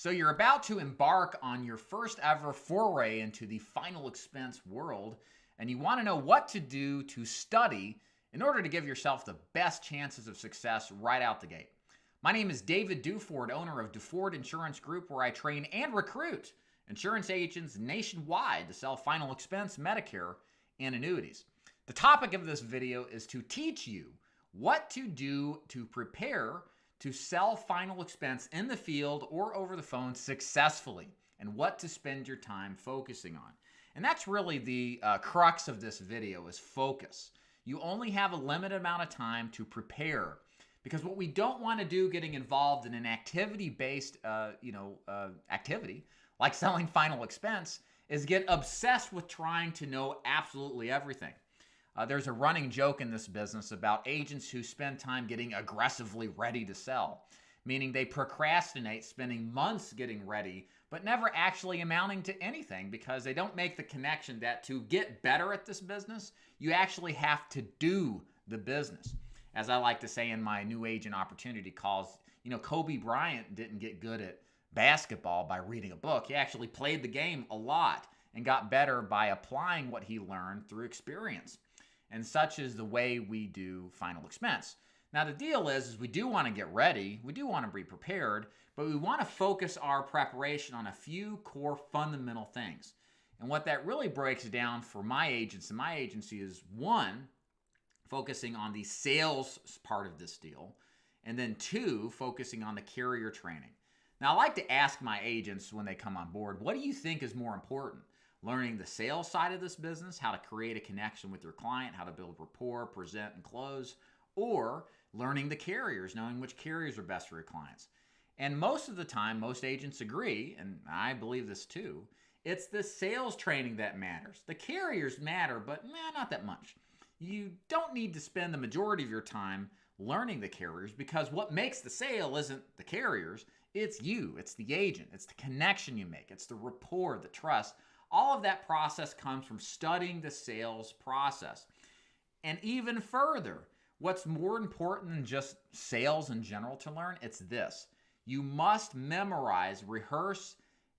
So you're about to embark on your first ever foray into the final expense world, and you want to know what to do to study in order to give yourself the best chances of success right out the gate. My name is David Duford, owner of Duford Insurance Group, where I train and recruit insurance agents nationwide to sell final expense, Medicare, and annuities. The topic of this video is to teach you what to do to prepare to sell final expense in the field or over the phone successfully, and what to spend your time focusing on. And that's really the crux of this video, is focus. You only have a limited amount of time to prepare, because what we don't want to do getting involved in an activity-based activity like selling final expense is get obsessed with trying to know absolutely everything. There's a running joke in this business about agents who spend time getting aggressively ready to sell, meaning they procrastinate spending months getting ready, but never actually amounting to anything because they don't make the connection that to get better at this business, you actually have to do the business. As I like to say in my new agent opportunity calls, Kobe Bryant didn't get good at basketball by reading a book. He actually played the game a lot and got better by applying what he learned through experience. And such is the way we do final expense. Now, the deal is we do want to get ready, we do want to be prepared, but we want to focus our preparation on a few core fundamental things. And what that really breaks down for my agents and my agency is, one, focusing on the sales part of this deal, and then two, focusing on the carrier training. Now, I like to ask my agents when they come on board, what do you think is more important? Learning the sales side of this business, how to create a connection with your client, how to build rapport, present, and close, or learning the carriers, knowing which carriers are best for your clients. And most of the time, most agents agree, and I believe this too, it's the sales training that matters. The carriers matter, but not that much. You don't need to spend the majority of your time learning the carriers, because what makes the sale isn't the carriers, it's you, it's the agent, it's the connection you make, it's the rapport, the trust. All of that process comes from studying the sales process. And even further, what's more important than just sales in general to learn? It's this. You must memorize, rehearse,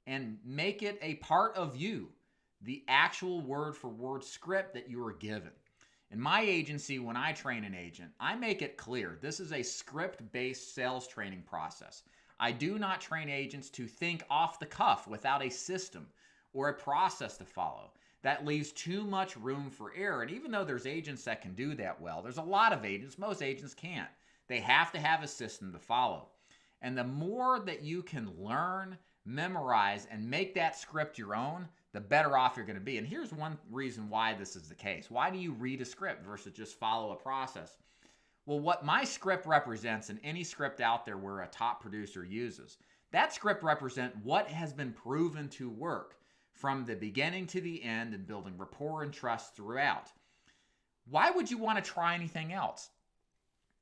and make it a part of you, the actual word-for-word script that you are given. In my agency, when I train an agent, I make it clear this is a script-based sales training process. I do not train agents to think off the cuff without a system or a process to follow. That leaves too much room for error. And even though there's agents that can do that well, there's a lot of agents, most agents can't. They have to have a system to follow. And the more that you can learn, memorize, and make that script your own, the better off you're going to be. And here's one reason why this is the case. Why do you read a script versus just follow a process? Well, what my script represents, and any script out there where a top producer uses, that script represents what has been proven to work from the beginning to the end, and building rapport and trust throughout. Why would you want to try anything else?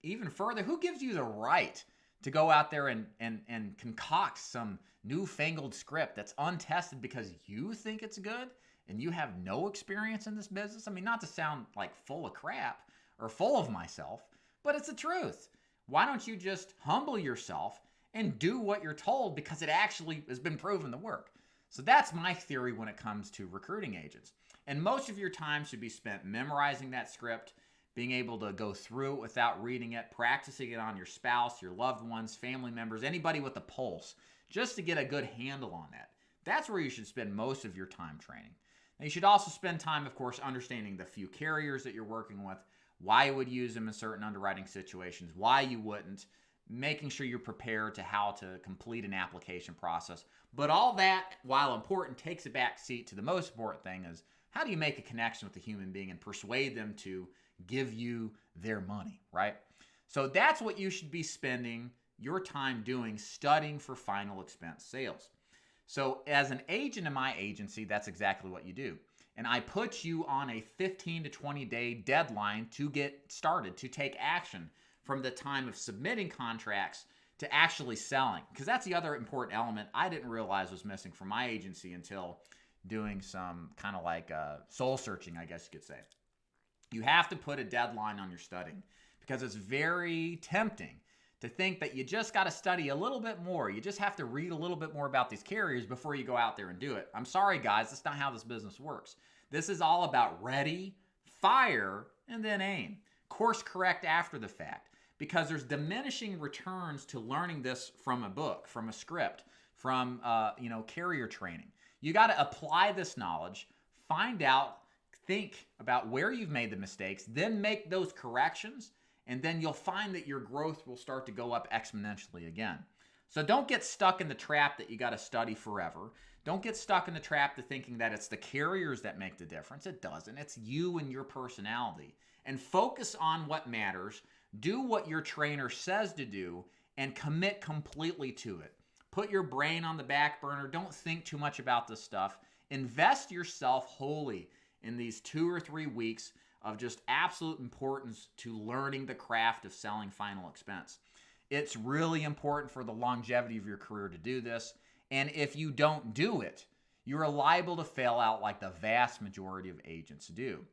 Even further, who gives you the right to go out there and concoct some newfangled script that's untested because you think it's good and you have no experience in this business? I mean, not to sound like full of crap or full of myself, but it's the truth. Why don't you just humble yourself and do what you're told, because it actually has been proven to work? So that's my theory when it comes to recruiting agents. And most of your time should be spent memorizing that script, being able to go through it without reading it, practicing it on your spouse, your loved ones, family members, anybody with a pulse, just to get a good handle on that. That's where you should spend most of your time training. Now, you should also spend time, of course, understanding the few carriers that you're working with, why you would use them in certain underwriting situations, why you wouldn't, making sure you're prepared to how to complete an application process. But all that, while important, takes a back seat to the most important thing, is how do you make a connection with a human being and persuade them to give you their money, right? So that's what you should be spending your time doing, studying for final expense sales. So as an agent in my agency, that's exactly what you do. And I put you on a 15 to 20 day deadline to get started, to take action from the time of submitting contracts to actually selling. Because that's the other important element I didn't realize was missing from my agency until doing some kind of like soul searching, I guess you could say. You have to put a deadline on your studying, because it's very tempting to think that you just got to study a little bit more. You just have to read a little bit more about these carriers before you go out there and do it. I'm sorry, guys, that's not how this business works. This is all about ready, fire, and then aim. Course correct after the fact, because there's diminishing returns to learning this from a book, from a script, from carrier training. You got to apply this knowledge, find out, think about where you've made the mistakes, then make those corrections, and then you'll find that your growth will start to go up exponentially again. So don't get stuck in the trap that you got to study forever. Don't get stuck in the trap to thinking that it's the carriers that make the difference. It doesn't. It's you and your personality. And focus on what matters. Do what your trainer says to do and commit completely to it. Put your brain on the back burner. Don't think too much about this stuff. Invest yourself wholly in these 2 or 3 weeks of just absolute importance to learning the craft of selling final expense. It's really important for the longevity of your career to do this. And if you don't do it, you're liable to fail out like the vast majority of agents do.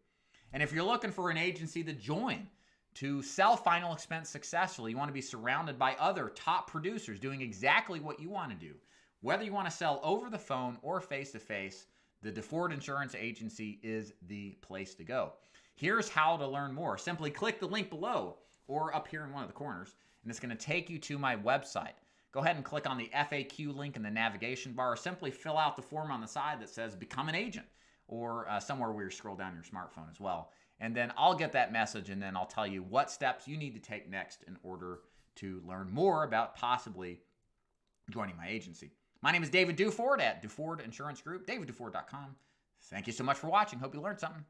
And if you're looking for an agency to join to sell final expense successfully, you want to be surrounded by other top producers doing exactly what you want to do. Whether you want to sell over the phone or face-to-face, the DeFord Insurance Agency is the place to go. Here's how to learn more. Simply click the link below or up here in one of the corners, and it's going to take you to my website. Go ahead and click on the FAQ link in the navigation bar, or simply fill out the form on the side that says Become an Agent, or somewhere where you scroll down your smartphone as well. And then I'll get that message, and then I'll tell you what steps you need to take next in order to learn more about possibly joining my agency. My name is David Duford at Duford Insurance Group, davidduford.com. Thank you so much for watching. Hope you learned something.